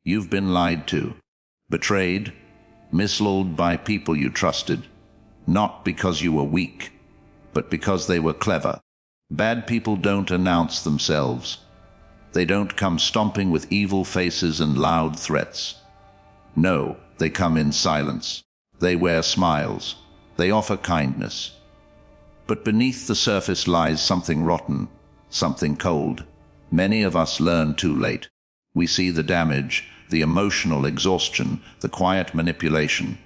You've been lied to, betrayed, misled by people you trusted, not because you were weak, but because they were clever. Bad people don't announce themselves. They don't come stomping with evil faces and loud threats. No, they come in silence. They wear smiles. They offer kindness. But beneath the surface lies something rotten, something cold. Many of us learn too late. We see the damage, the emotional exhaustion, the quiet manipulation.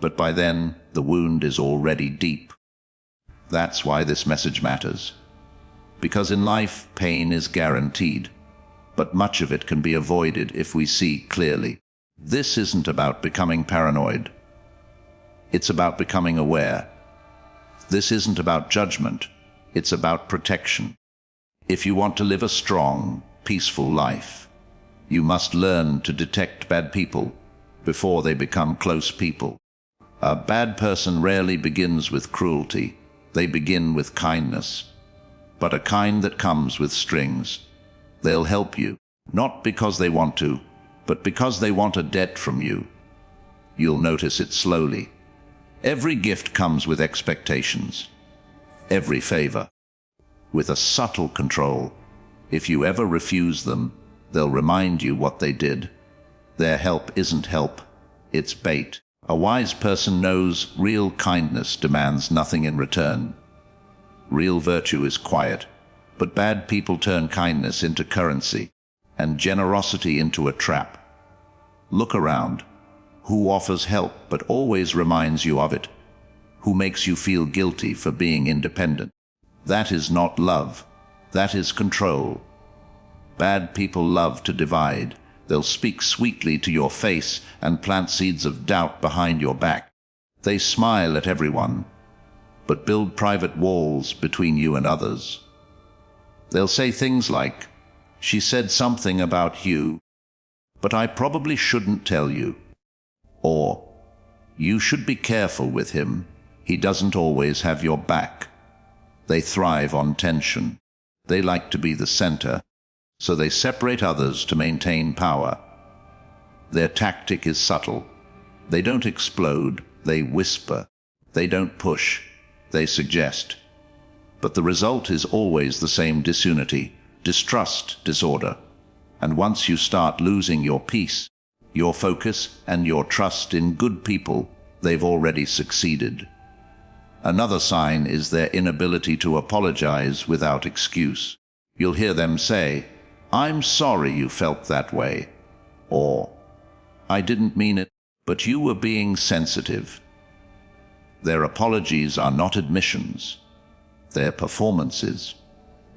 But by then, the wound is already deep. That's why this message matters. Because in life, pain is guaranteed, but much of it can be avoided if we see clearly. This isn't about becoming paranoid. It's about becoming aware. This isn't about judgment. It's about protection. If you want to live a strong, peaceful life, you must learn to detect bad people before they become close people. A bad person rarely begins with cruelty. They begin with kindness, but a kind that comes with strings. They'll help you, not because they want to, but because they want a debt from you. You'll notice it slowly. Every gift comes with expectations. Every favor, with a subtle control. If you ever refuse them, they'll remind you what they did. Their help isn't help, it's bait. A wise person knows real kindness demands nothing in return. Real virtue is quiet, but bad people turn kindness into currency and generosity into a trap. Look around. Who offers help but always reminds you of it? Who makes you feel guilty for being independent? That is not love. That is control. Bad people love to divide. They'll speak sweetly to your face and plant seeds of doubt behind your back. They smile at everyone, but build private walls between you and others. They'll say things like, "She said something about you, but I probably shouldn't tell you." Or, "You should be careful with him. He doesn't always have your back." They thrive on tension. They like to be the center, so they separate others to maintain power. Their tactic is subtle. They don't explode, they whisper. They don't push, they suggest. But the result is always the same: disunity, distrust, disorder. And once you start losing your peace, your focus, and your trust in good people, they've already succeeded. Another sign is their inability to apologize without excuse. You'll hear them say, "I'm sorry you felt that way," or "I didn't mean it, but you were being sensitive." Their apologies are not admissions. They're performances.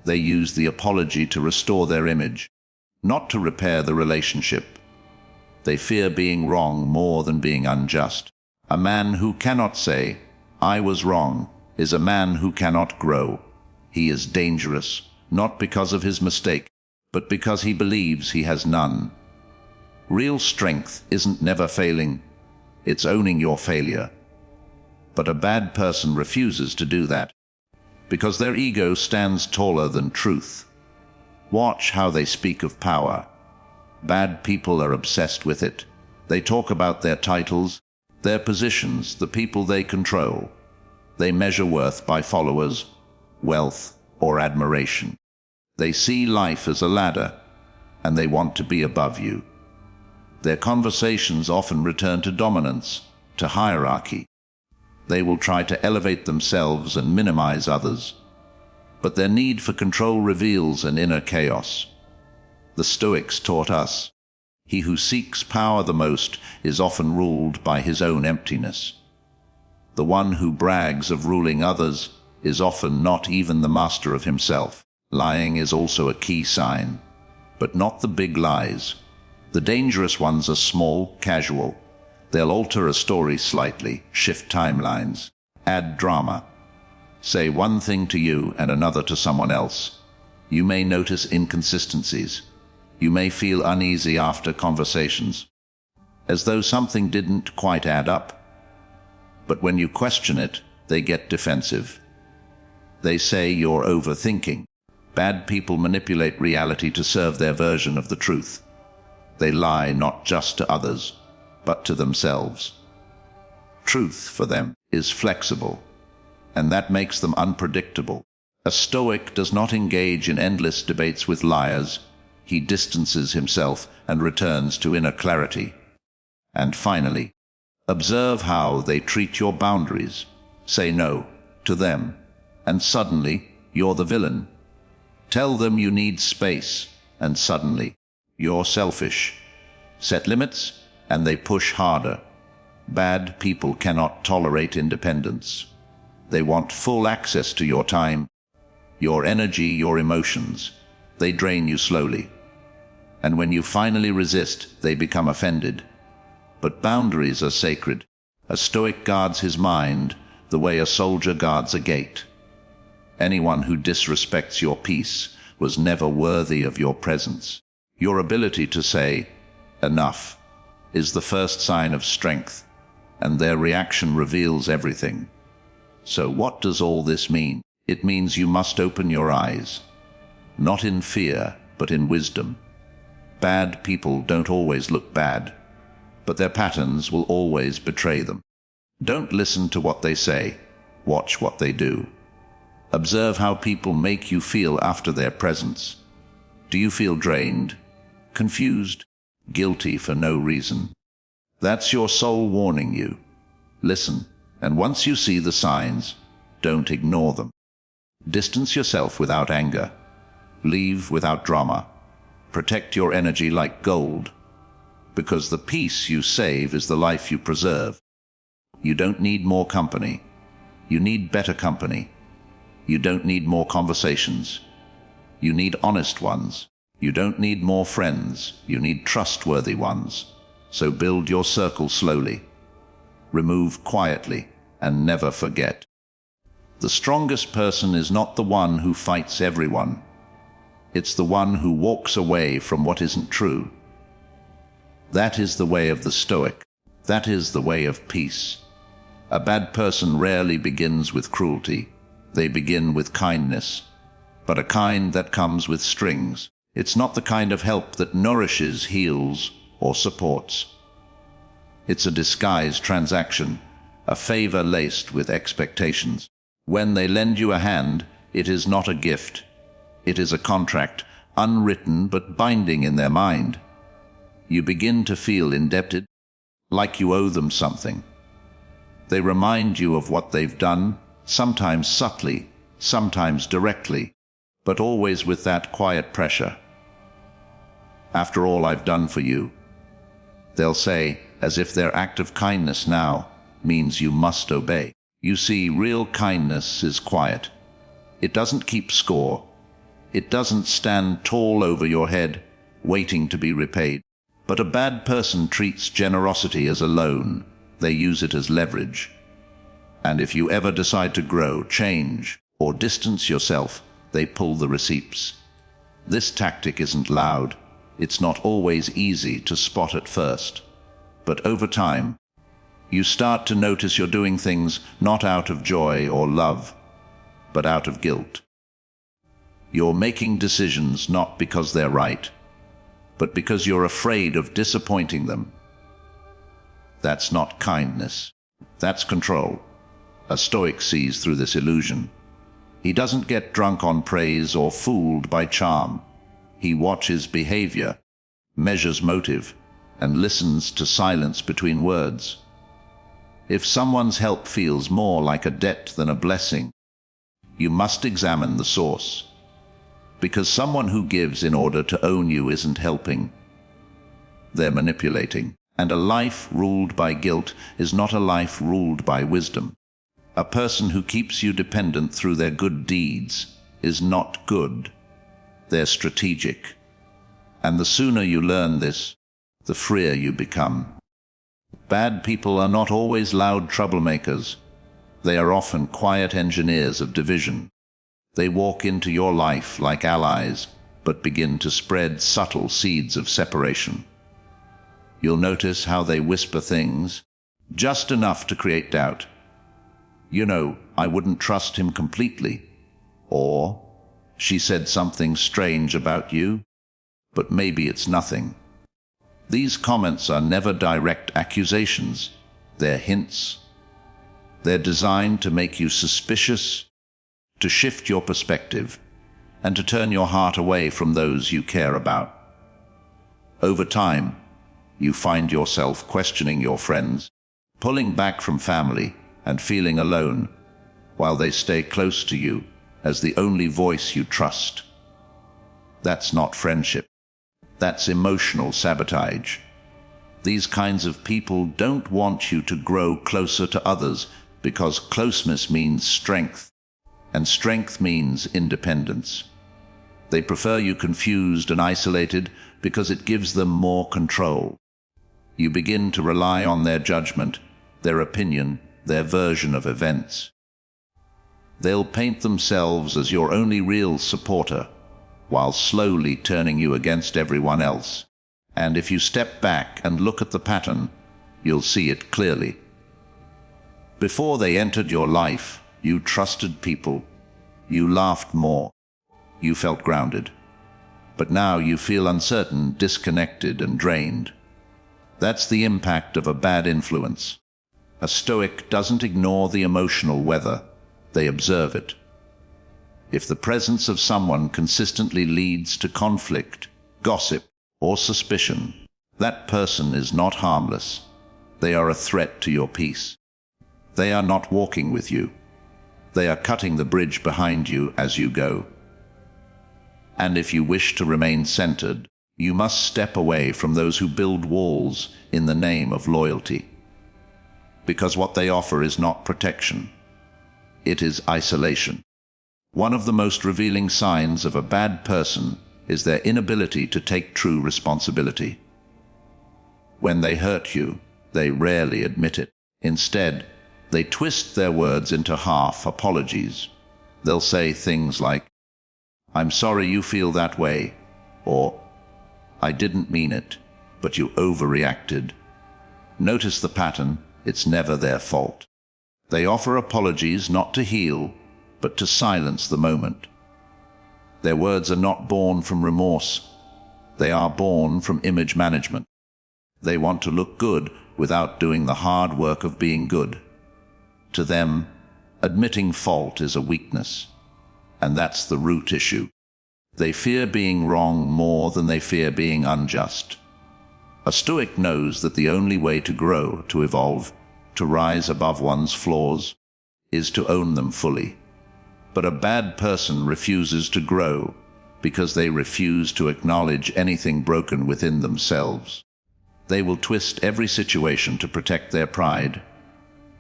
They use the apology to restore their image, not to repair the relationship. They fear being wrong more than being unjust. A man who cannot say, "I was wrong," is a man who cannot grow. He is dangerous, not because of his mistake, but because he believes he has none. Real strength isn't never failing, it's owning your failure. But a bad person refuses to do that, because their ego stands taller than truth. Watch how they speak of power. Bad people are obsessed with it. They talk about their titles, their positions, the people they control. They measure worth by followers, wealth, or admiration. They see life as a ladder, and they want to be above you. Their conversations often return to dominance, to hierarchy. They will try to elevate themselves and minimize others. But their need for control reveals an inner chaos. The Stoics taught us, he who seeks power the most is often ruled by his own emptiness. The one who brags of ruling others is often not even the master of himself. Lying is also a key sign, but not the big lies. The dangerous ones are small, casual. They'll alter a story slightly, shift timelines, add drama. Say one thing to you and another to someone else. You may notice inconsistencies. You may feel uneasy after conversations, as though something didn't quite add up. But when you question it, they get defensive. They say you're overthinking. Bad people manipulate reality to serve their version of the truth. They lie not just to others, but to themselves. Truth for them is flexible, and that makes them unpredictable. A Stoic does not engage in endless debates with liars. He distances himself and returns to inner clarity. And finally, observe how they treat your boundaries. Say no to them, and suddenly you're the villain. Tell them you need space, and suddenly you're selfish. Set limits, and they push harder. Bad people cannot tolerate independence. They want full access to your time, your energy, your emotions. They drain you slowly. And when you finally resist, they become offended. But boundaries are sacred. A Stoic guards his mind the way a soldier guards a gate. Anyone who disrespects your peace was never worthy of your presence. Your ability to say, "Enough," is the first sign of strength, and their reaction reveals everything. So what does all this mean? It means you must open your eyes, not in fear, but in wisdom. Bad people don't always look bad, but their patterns will always betray them. Don't listen to what they say, watch what they do. Observe how people make you feel after their presence. Do you feel drained, confused, guilty for no reason? That's your soul warning you. Listen, and once you see the signs, don't ignore them. Distance yourself without anger. Leave without drama. Protect your energy like gold, because the peace you save is the life you preserve. You don't need more company. You need better company. You don't need more conversations. You need honest ones. You don't need more friends. You need trustworthy ones. So build your circle slowly. Remove quietly, and never forget. The strongest person is not the one who fights everyone. It's the one who walks away from what isn't true. That is the way of the Stoic. That is the way of peace. A bad person rarely begins with cruelty. They begin with kindness, but a kind that comes with strings. It's not the kind of help that nourishes, heals, or supports. It's a disguised transaction, a favor laced with expectations. When they lend you a hand, it is not a gift. It is a contract, unwritten but binding in their mind. You begin to feel indebted, like you owe them something. They remind you of what they've done, sometimes subtly, sometimes directly, but always with that quiet pressure. "After all I've done for you," they'll say, as if their act of kindness now means you must obey. You see, real kindness is quiet. It doesn't keep score. It doesn't stand tall over your head, waiting to be repaid. But a bad person treats generosity as a loan. They use it as leverage. And if you ever decide to grow, change, or distance yourself, they pull the receipts. This tactic isn't loud. It's not always easy to spot at first. But over time, you start to notice you're doing things not out of joy or love, but out of guilt. You're making decisions not because they're right, but because you're afraid of disappointing them. That's not kindness. That's control. A Stoic sees through this illusion. He doesn't get drunk on praise or fooled by charm. He watches behavior, measures motive, and listens to silence between words. If someone's help feels more like a debt than a blessing, you must examine the source. Because someone who gives in order to own you isn't helping. They're manipulating. And a life ruled by guilt is not a life ruled by wisdom. A person who keeps you dependent through their good deeds is not good. They're strategic. And the sooner you learn this, the freer you become. Bad people are not always loud troublemakers. They are often quiet engineers of division. They walk into your life like allies, but begin to spread subtle seeds of separation. You'll notice how they whisper things, just enough to create doubt. "You know, I wouldn't trust him completely." Or, "She said something strange about you, but maybe it's nothing." These comments are never direct accusations. They're hints. They're designed to make you suspicious, to shift your perspective, and to turn your heart away from those you care about. Over time, you find yourself questioning your friends, pulling back from family, and feeling alone, while they stay close to you as the only voice you trust. That's not friendship. That's emotional sabotage. These kinds of people don't want you to grow closer to others because closeness means strength, and strength means independence. They prefer you confused and isolated because it gives them more control. You begin to rely on their judgment, their opinion, their version of events. They'll paint themselves as your only real supporter, while slowly turning you against everyone else. And if you step back and look at the pattern, you'll see it clearly. Before they entered your life, you trusted people. You laughed more. You felt grounded. But now you feel uncertain, disconnected, and drained. That's the impact of a bad influence. A Stoic doesn't ignore the emotional weather. They observe it. If the presence of someone consistently leads to conflict, gossip, or suspicion, that person is not harmless. They are a threat to your peace. They are not walking with you. They are cutting the bridge behind you as you go. And if you wish to remain centered, you must step away from those who build walls in the name of loyalty. Because what they offer is not protection. It is isolation. One of the most revealing signs of a bad person is their inability to take true responsibility. When they hurt you, they rarely admit it. Instead, they twist their words into half apologies. They'll say things like, "I'm sorry you feel that way," or "I didn't mean it, but you overreacted." Notice the pattern. It's never their fault. They offer apologies not to heal, but to silence the moment. Their words are not born from remorse. They are born from image management. They want to look good without doing the hard work of being good. To them, admitting fault is a weakness, and that's the root issue. They fear being wrong more than they fear being unjust. A Stoic knows that the only way to grow, to evolve, to rise above one's flaws, is to own them fully. But a bad person refuses to grow because they refuse to acknowledge anything broken within themselves. They will twist every situation to protect their pride,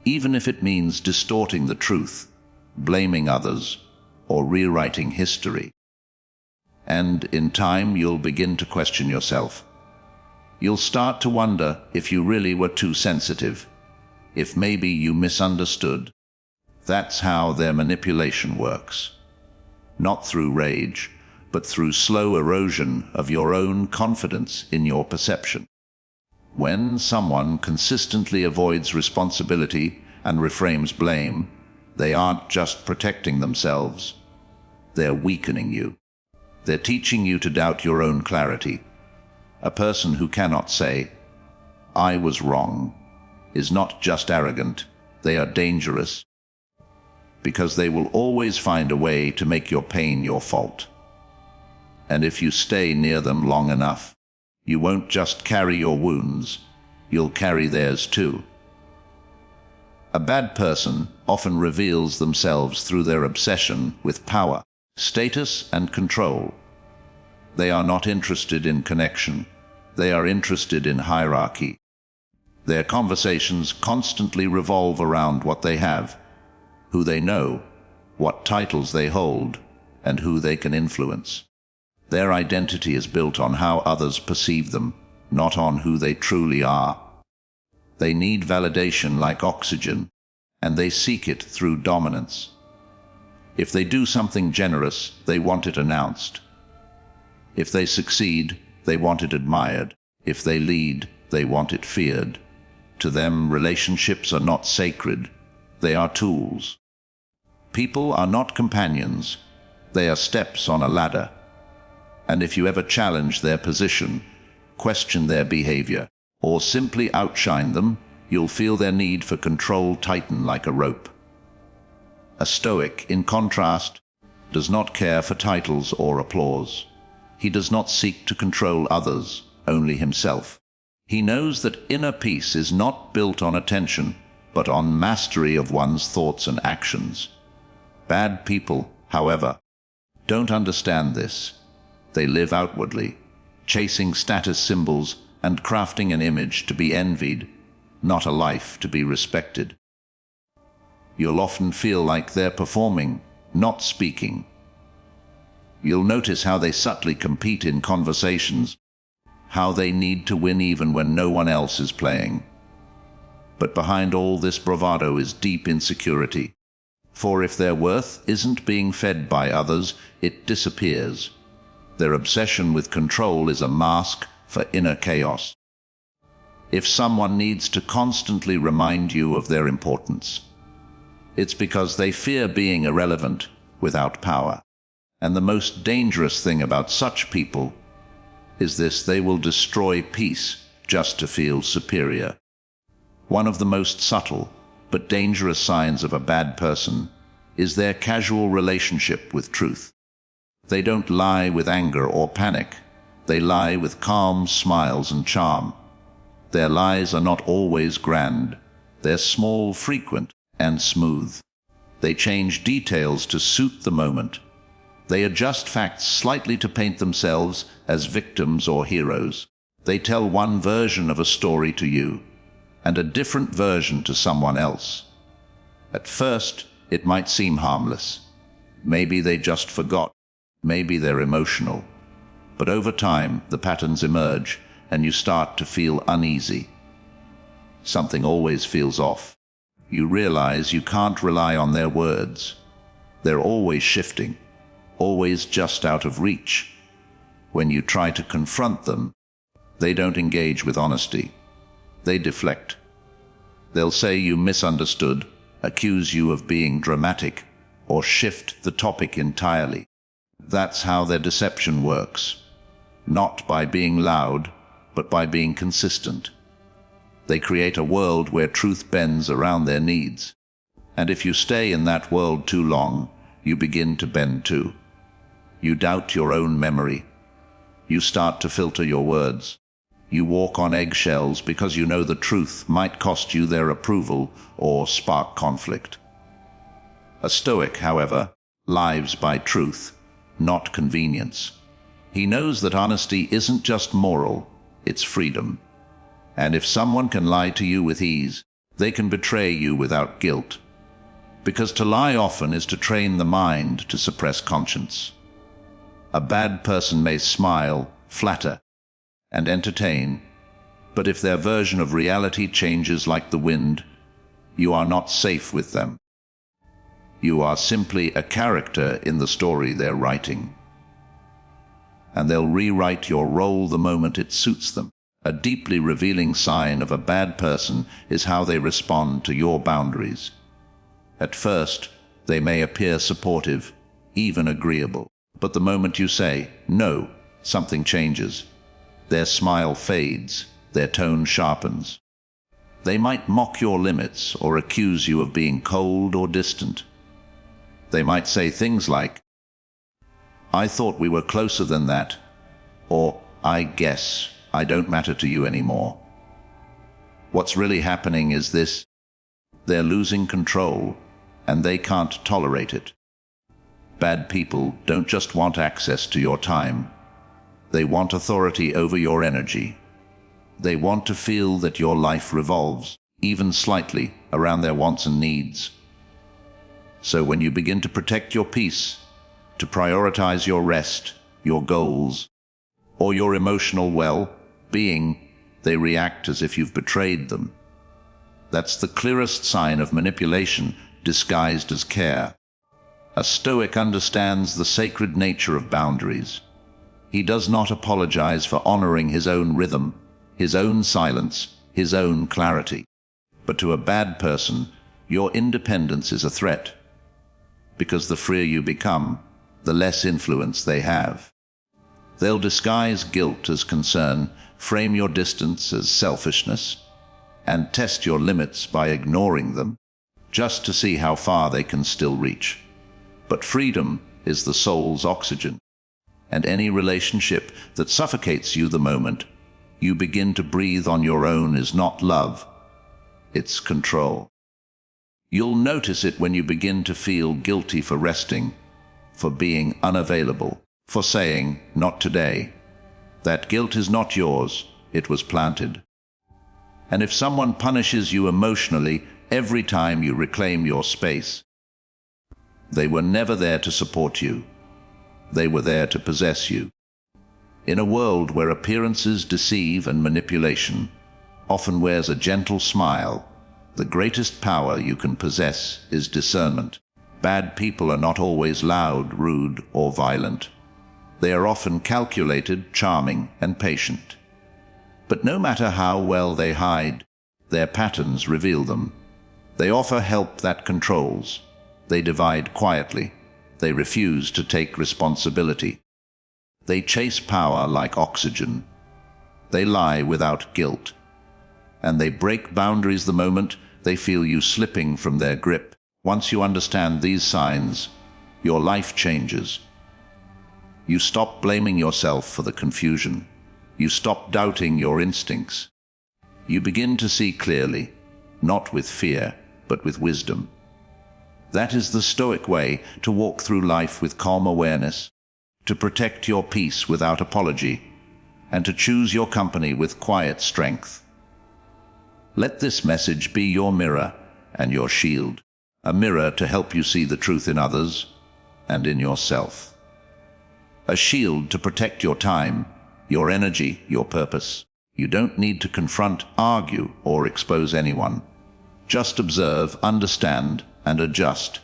even if it means distorting the truth, blaming others, or rewriting history. And in time, you'll begin to question yourself. You'll start to wonder if you really were too sensitive, if maybe you misunderstood. That's how their manipulation works. Not through rage, but through slow erosion of your own confidence in your perception. When someone consistently avoids responsibility and reframes blame, they aren't just protecting themselves. They're weakening you. They're teaching you to doubt your own clarity. A person who cannot say, "I was wrong," is not just arrogant. They are dangerous, because they will always find a way to make your pain your fault. And if you stay near them long enough, you won't just carry your wounds, you'll carry theirs too. A bad person often reveals themselves through their obsession with power, status, and control. They are not interested in connection. They are interested in hierarchy. Their conversations constantly revolve around what they have, who they know, what titles they hold, and who they can influence. Their identity is built on how others perceive them, not on who they truly are. They need validation like oxygen, and they seek it through dominance. If they do something generous, they want it announced. If they succeed, they want it admired. If they lead, they want it feared. To them, relationships are not sacred. They are tools. People are not companions. They are steps on a ladder. And if you ever challenge their position, question their behavior, or simply outshine them, you'll feel their need for control tighten like a rope. A Stoic, in contrast, does not care for titles or applause. He does not seek to control others, only himself. He knows that inner peace is not built on attention, but on mastery of one's thoughts and actions. Bad people, however, don't understand this. They live outwardly, chasing status symbols and crafting an image to be envied, not a life to be respected. You'll often feel like they're performing, not speaking. You'll notice how they subtly compete in conversations, how they need to win even when no one else is playing. But behind all this bravado is deep insecurity. For if their worth isn't being fed by others, it disappears. Their obsession with control is a mask for inner chaos. If someone needs to constantly remind you of their importance, it's because they fear being irrelevant without power. And the most dangerous thing about such people is this: they will destroy peace just to feel superior. One of the most subtle but dangerous signs of a bad person is their casual relationship with truth. They don't lie with anger or panic. They lie with calm smiles and charm. Their lies are not always grand. They're small, frequent, and smooth. They change details to suit the moment. They adjust facts slightly to paint themselves as victims or heroes. They tell one version of a story to you and a different version to someone else. At first, it might seem harmless. Maybe they just forgot. Maybe they're emotional. But over time, the patterns emerge and you start to feel uneasy. Something always feels off. You realize you can't rely on their words. They're always shifting, always just out of reach. When you try to confront them, they don't engage with honesty. They deflect. They'll say you misunderstood, accuse you of being dramatic, or shift the topic entirely. That's how their deception works. Not by being loud, but by being consistent. They create a world where truth bends around their needs. And if you stay in that world too long, you begin to bend too. You doubt your own memory. You start to filter your words. You walk on eggshells because you know the truth might cost you their approval or spark conflict. A Stoic, however, lives by truth, not convenience. He knows that honesty isn't just moral, it's freedom. And if someone can lie to you with ease, they can betray you without guilt. Because to lie often is to train the mind to suppress conscience. A bad person may smile, flatter, and entertain, but if their version of reality changes like the wind, you are not safe with them. You are simply a character in the story they're writing. And they'll rewrite your role the moment it suits them. A deeply revealing sign of a bad person is how they respond to your boundaries. At first, they may appear supportive, even agreeable. But the moment you say, no, something changes. Their smile fades, their tone sharpens. They might mock your limits or accuse you of being cold or distant. They might say things like, "I thought we were closer than that," or "I guess I don't matter to you anymore." What's really happening is this: they're losing control, and they can't tolerate it. Bad people don't just want access to your time. They want authority over your energy. They want to feel that your life revolves, even slightly, around their wants and needs. So when you begin to protect your peace, to prioritize your rest, your goals, or your emotional well-being, they react as if you've betrayed them. That's the clearest sign of manipulation disguised as care. A Stoic understands the sacred nature of boundaries. He does not apologize for honoring his own rhythm, his own silence, his own clarity. But to a bad person, your independence is a threat, because the freer you become, the less influence they have. They'll disguise guilt as concern frame your distance as selfishness, and test your limits by ignoring them, just to see how far they can still reach. But freedom is the soul's oxygen, and any relationship that suffocates you the moment you begin to breathe on your own is not love, it's control. You'll notice it when you begin to feel guilty for resting, for being unavailable, for saying, "Not today." That guilt is not yours, it was planted. And if someone punishes you emotionally every time you reclaim your space, they were never there to support you. They were there to possess you. In a world where appearances deceive and manipulation often wears a gentle smile, the greatest power you can possess is discernment. Bad people are not always loud, rude, or violent. They are often calculated, charming, and patient. But no matter how well they hide, their patterns reveal them. They offer help that controls. They divide quietly. They refuse to take responsibility. They chase power like oxygen. They lie without guilt. And they break boundaries the moment they feel you slipping from their grip. Once you understand these signs, your life changes. You stop blaming yourself for the confusion. You stop doubting your instincts. You begin to see clearly, not with fear, but with wisdom. That is the Stoic way to walk through life with calm awareness, to protect your peace without apology, and to choose your company with quiet strength. Let this message be your mirror and your shield, a mirror to help you see the truth in others and in yourself. A shield to protect your time, your energy, your purpose. You don't need to confront, argue, or expose anyone. Just observe, understand, and adjust.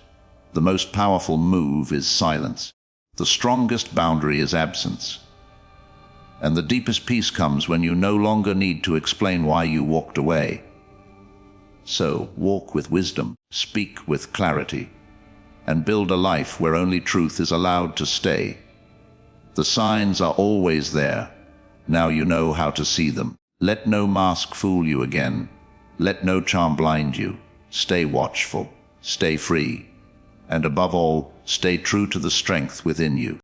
The most powerful move is silence. The strongest boundary is absence. And the deepest peace comes when you no longer need to explain why you walked away. So, walk with wisdom, speak with clarity, and build a life where only truth is allowed to stay. The signs are always there. Now you know how to see them. Let no mask fool you again. Let no charm blind you. Stay watchful, stay free, and above all, stay true to the strength within you.